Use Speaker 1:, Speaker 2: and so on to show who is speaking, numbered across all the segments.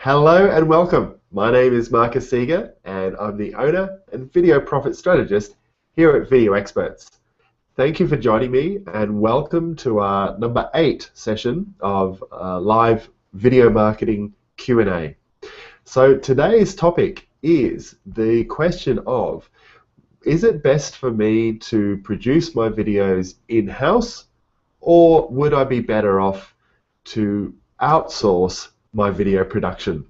Speaker 1: Hello and welcome. My name is Marcus Seeger and I'm the owner and video profit strategist here at Video Experts. Thank you for joining me and welcome to our number 8 session of live video marketing Q&A. So today's topic is the question of, is it best for me to produce my videos in-house, or would I be better off to outsource my video production?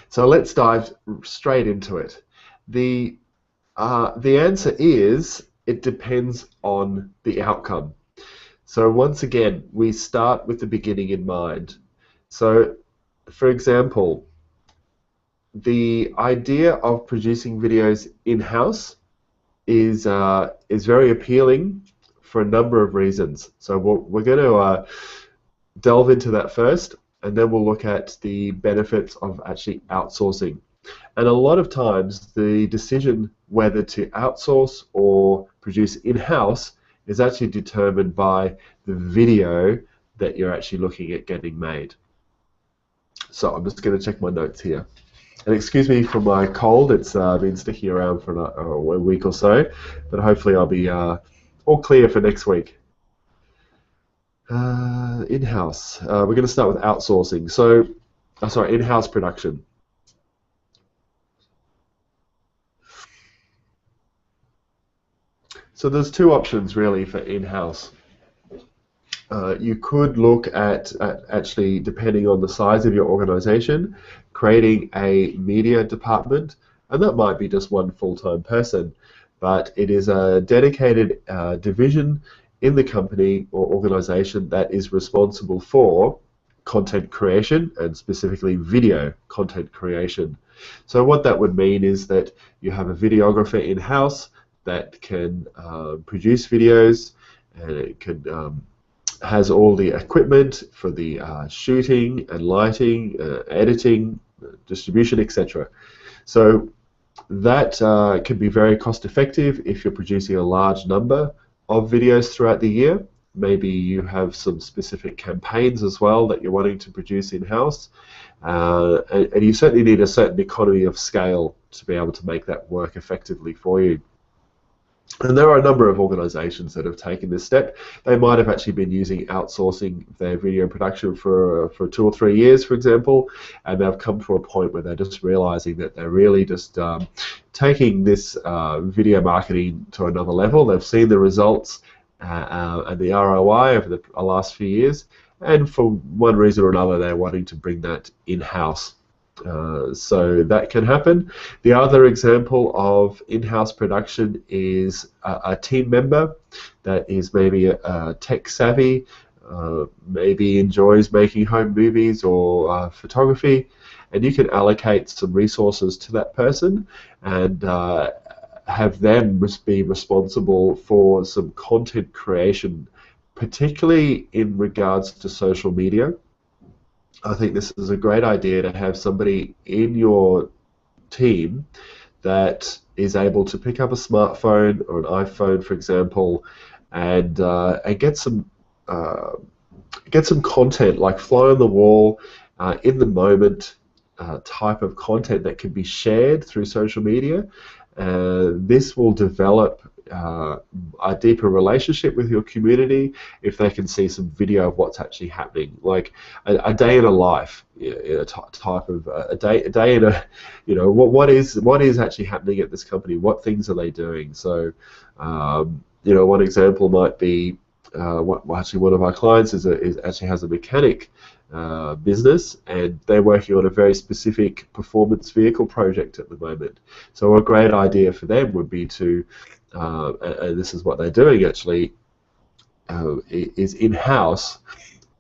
Speaker 1: So let's dive straight into it. The answer is, it depends on the outcome. So once again, we start with the beginning in mind. So for example, the idea of producing videos in-house is very appealing for a number of reasons. So we're going to delve into that first, and then we'll look at the benefits of actually outsourcing. And a lot of times the decision whether to outsource or produce in-house is actually determined by the video that you're actually looking at getting made. So I'm just going to check my notes here. And excuse me for my cold, it's been sticking around for a week or so, but hopefully I'll be all clear for next week. In-house. We're going to start with outsourcing. So, sorry, in-house production. So there's two options really for in-house. You could look at actually, depending on the size of your organization, creating a media department, and that might be just one full-time person, but it is a dedicated division in the company or organization that is responsible for content creation, and specifically video content creation. So what that would mean is that you have a videographer in-house that can produce videos, and it could has all the equipment for the shooting and lighting, editing, distribution, etc. So that can be very cost effective if you're producing a large number of videos throughout the year. Maybe you have some specific campaigns as well that you're wanting to produce in-house, and you certainly need a certain economy of scale to be able to make that work effectively for you. And there are a number of organizations that have taken this step. They might have actually been using outsourcing their video production for 2 or 3 years, for example, and they've come to a point where they're just realizing that they're really just taking this video marketing to another level. They've seen the results and the ROI over the last few years, and for one reason or another, they're wanting to bring that in-house. So that can happen. The other example of in-house production is a team member that is maybe tech savvy, maybe enjoys making home movies or photography, and you can allocate some resources to that person and have them be responsible for some content creation, particularly in regards to social media. I think this is a great idea to have somebody in your team that is able to pick up a smartphone or an iPhone, for example, and get some content, like fly on the wall, in the moment type of content that can be shared through social media. This will develop a deeper relationship with your community if they can see some video of what's actually happening, like a day in a life, type of a day in a, what is actually happening at this company, what things are they doing. So one example might be actually one of our clients actually has a mechanic business, and they're working on a very specific performance vehicle project at the moment. So a great idea for them would be to, and this is what they're doing actually, is in-house.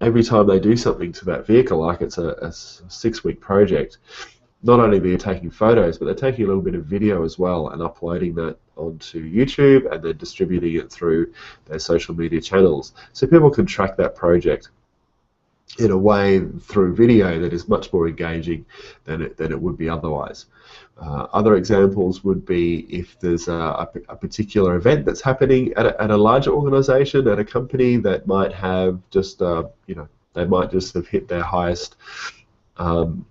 Speaker 1: Every time they do something to that vehicle, like it's a 6-week project, not only are they taking photos, but they're taking a little bit of video as well and uploading that onto YouTube and then distributing it through their social media channels. So people can track that project in a way through video that is much more engaging than it would be otherwise. Other examples would be if there's a particular event that's happening at a larger organization, at a company that might have just, they might just have hit their highest um,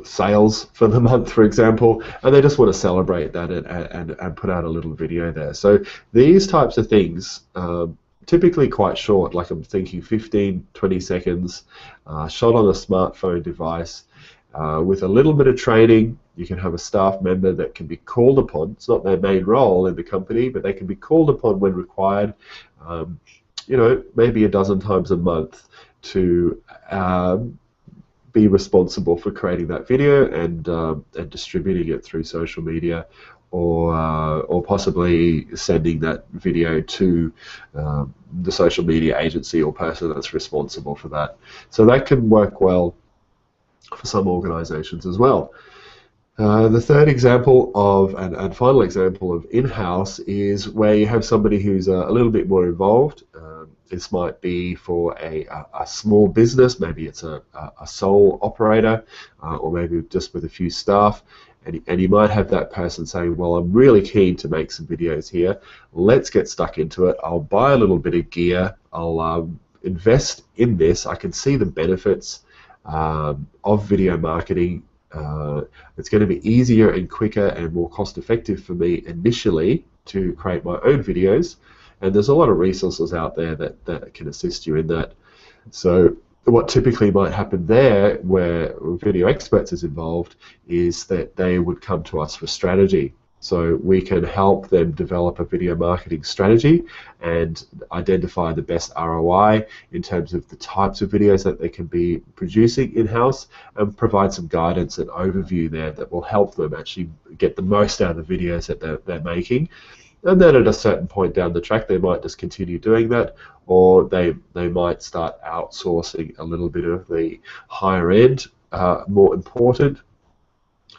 Speaker 1: sales for the month, for example, and they just want to celebrate that and put out a little video there. So these types of things, typically quite short, like I'm thinking 15, 20 seconds, shot on a smartphone device. With a little bit of training, you can have a staff member that can be called upon. It's not their main role in the company, but they can be called upon when required, you know, maybe a dozen times a month to be responsible for creating that video and distributing it through social media, or possibly sending that video to the social media agency or person that's responsible for that. So that can work well for some organizations as well. The third example of, and final example of in-house, is where you have somebody who's a little bit more involved. This might be for a small business, maybe it's a sole operator, or maybe just with a few staff, and you might have that person saying, well, I'm really keen to make some videos here, let's get stuck into it, I'll buy a little bit of gear, I'll invest in this, I can see the benefits of video marketing. It's going to be easier and quicker and more cost effective for me initially to create my own videos, and there's a lot of resources out there that can assist you in that. So what typically might happen there, where Video Experts is involved, is that they would come to us for strategy. So we can help them develop a video marketing strategy and identify the best ROI in terms of the types of videos that they can be producing in-house, and provide some guidance and overview there that will help them actually get the most out of the videos that they're making. And then at a certain point down the track, they might just continue doing that, or they might start outsourcing a little bit of the higher end, more important,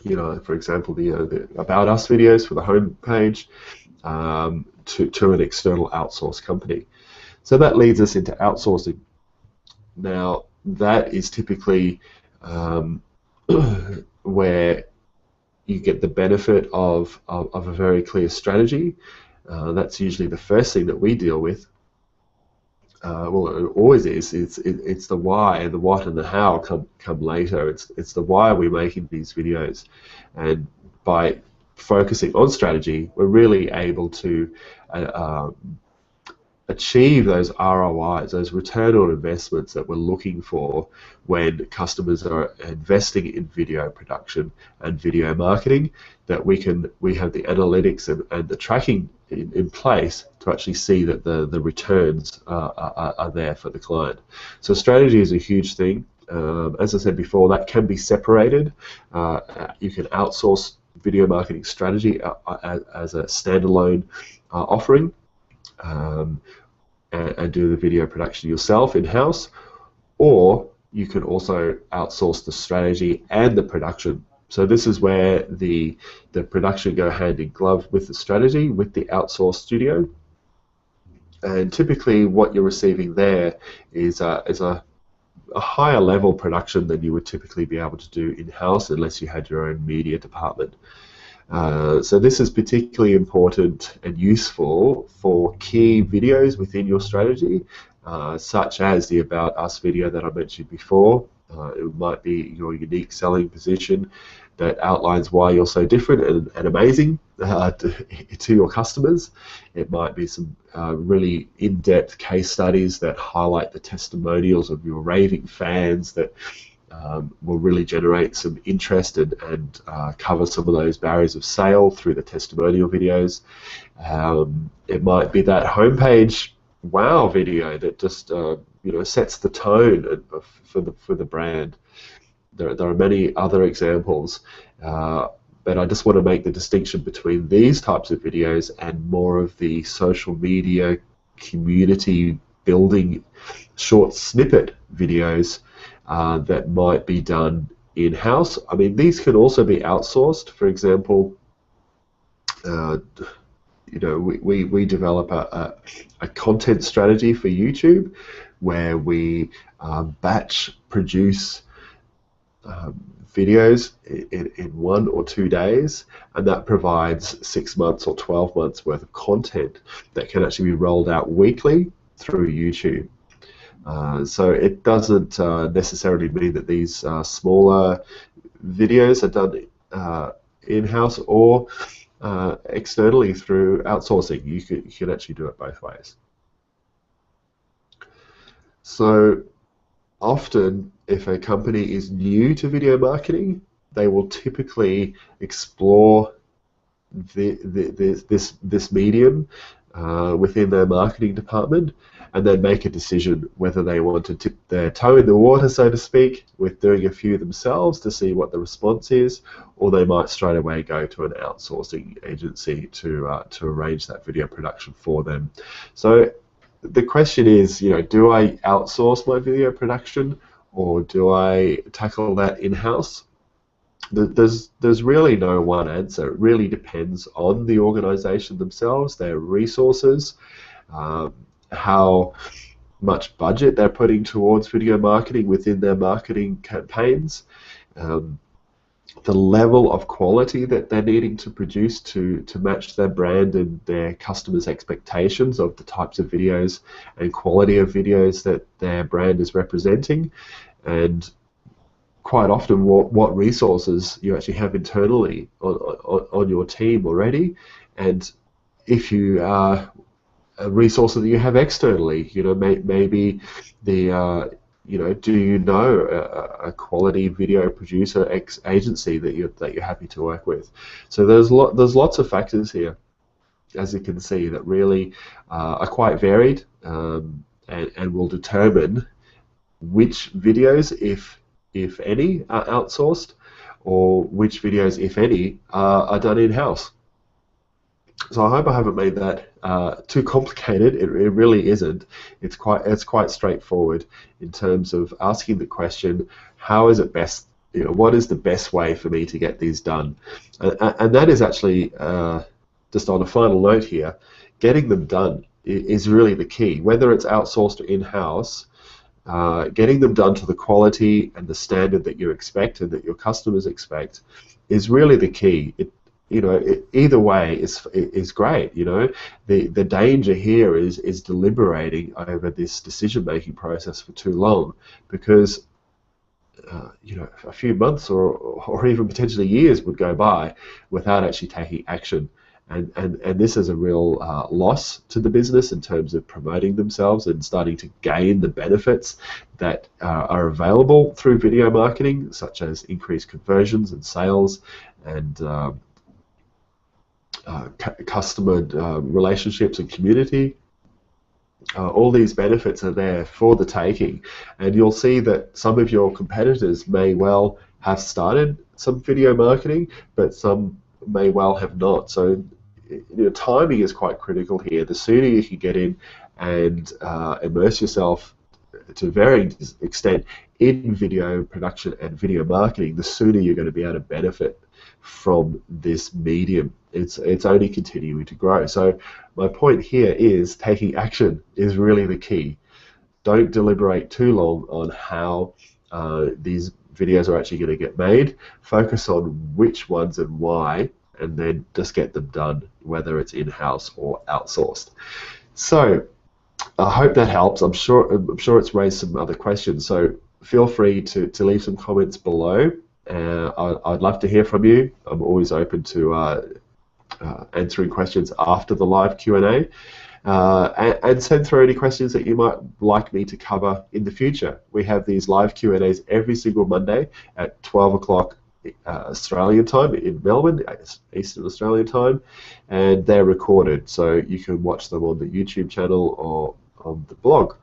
Speaker 1: you know, for example, the About Us videos for the home page, to an external outsource company. So that leads us into outsourcing. Now, that is typically where you get the benefit of a very clear strategy. That's usually the first thing that we deal with. Well, it always is. It's the why, and the what and the how come later. It's the why we're making these videos, and by focusing on strategy, we're really able to achieve those ROIs, those return on investments that we're looking for when customers are investing in video production and video marketing, that we have the analytics and the tracking in place to actually see that the returns are there for the client. So strategy is a huge thing. As I said before, that can be separated. You can outsource video marketing strategy as a standalone offering, and do the video production yourself in-house, or you can also outsource the strategy and the production. So this is where the production go hand in glove with the strategy, with the outsourced studio. And typically what you're receiving there is a higher level production than you would typically be able to do in-house unless you had your own media department. So this is particularly important and useful for key videos within your strategy, such as the About Us video that I mentioned before. It might be your unique selling position that outlines why you're so different and amazing to your customers. It might be some really in-depth case studies that highlight the testimonials of your raving fans that will really generate some interest and cover some of those barriers of sale through the testimonial videos. It might be that homepage wow video that just sets the tone for the brand. There are many other examples, but I just want to make the distinction between these types of videos and more of the social media community building short snippet videos that might be done in-house. I mean, these can also be outsourced. For example, we develop a content strategy for YouTube where we batch produce videos in 1 or 2 days, and that provides 6 months or 12 months worth of content that can actually be rolled out weekly through YouTube. So it doesn't necessarily mean that these smaller videos are done in-house or externally through outsourcing. You can actually do it both ways. So often, if a company is new to video marketing, they will typically explore this medium within their marketing department, and then make a decision whether they want to dip their toe in the water, so to speak, with doing a few themselves to see what the response is, or they might straight away go to an outsourcing agency to arrange that video production for them. So the question is, do I outsource my video production, or do I tackle that in-house? There's really no one answer. It really depends on the organization themselves, their resources, how much budget they're putting towards video marketing within their marketing campaigns, the level of quality that they're needing to produce to match their brand and their customers' expectations of the types of videos and quality of videos that their brand is representing, and quite often what resources you actually have internally on your team already, and if you are a resource that you have externally, maybe the do you know a quality video producer agency that you're happy to work with? So there's lots of factors here, as you can see, that really are quite varied, and will determine which videos, if any, are outsourced, or which videos, if any, are done in-house. So I hope I haven't made that too complicated. It really isn't. It's quite straightforward in terms of asking the question, how is it best? What is the best way for me to get these done? And that is actually, just on a final note here, getting them done is really the key. Whether it's outsourced or in-house, getting them done to the quality and the standard that you expect and that your customers expect is really the key. Either way is great. The danger here is deliberating over this decision-making process for too long, because a few months or even potentially years would go by without actually taking action. And this is a real loss to the business in terms of promoting themselves and starting to gain the benefits that are available through video marketing, such as increased conversions and sales and customer relationships and community. All these benefits are there for the taking, and you'll see that some of your competitors may well have started some video marketing, but some may well have not. So timing is quite critical here. The sooner you can get in and immerse yourself to varying extent in video production and video marketing, the sooner you're going to be able to benefit from this medium. It's only continuing to grow. So my point here is taking action is really the key. Don't deliberate too long on how these videos are actually going to get made. Focus on which ones and why, and then just get them done, whether it's in-house or outsourced. So I hope that helps. I'm sure it's raised some other questions, so feel free to leave some comments below. I'd love to hear from you. I'm always open to answering questions after the live Q&A, and send through any questions that you might like me to cover in the future. We have these live Q&As every single Monday at 12 o'clock Australian time in Melbourne, Eastern Australian time, and they're recorded, so you can watch them on the YouTube channel or on the blog.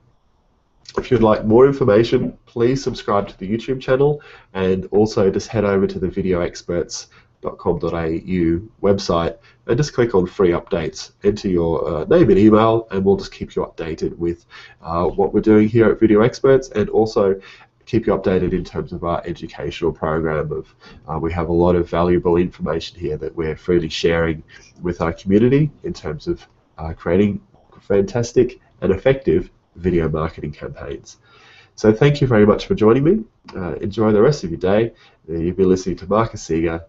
Speaker 1: If you'd like more information, please subscribe to the YouTube channel, and also just head over to the videoexperts.com.au website and just click on free updates, enter your name and email, and we'll just keep you updated with what we're doing here at Video Experts, and also keep you updated in terms of our educational program. We have a lot of valuable information here that we're freely sharing with our community in terms of creating fantastic and effective video marketing campaigns. So thank you very much for joining me. Enjoy the rest of your day. You've been listening to Marcus Seeger,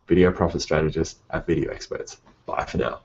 Speaker 1: Video Profit Strategist at Video Experts. Bye for now.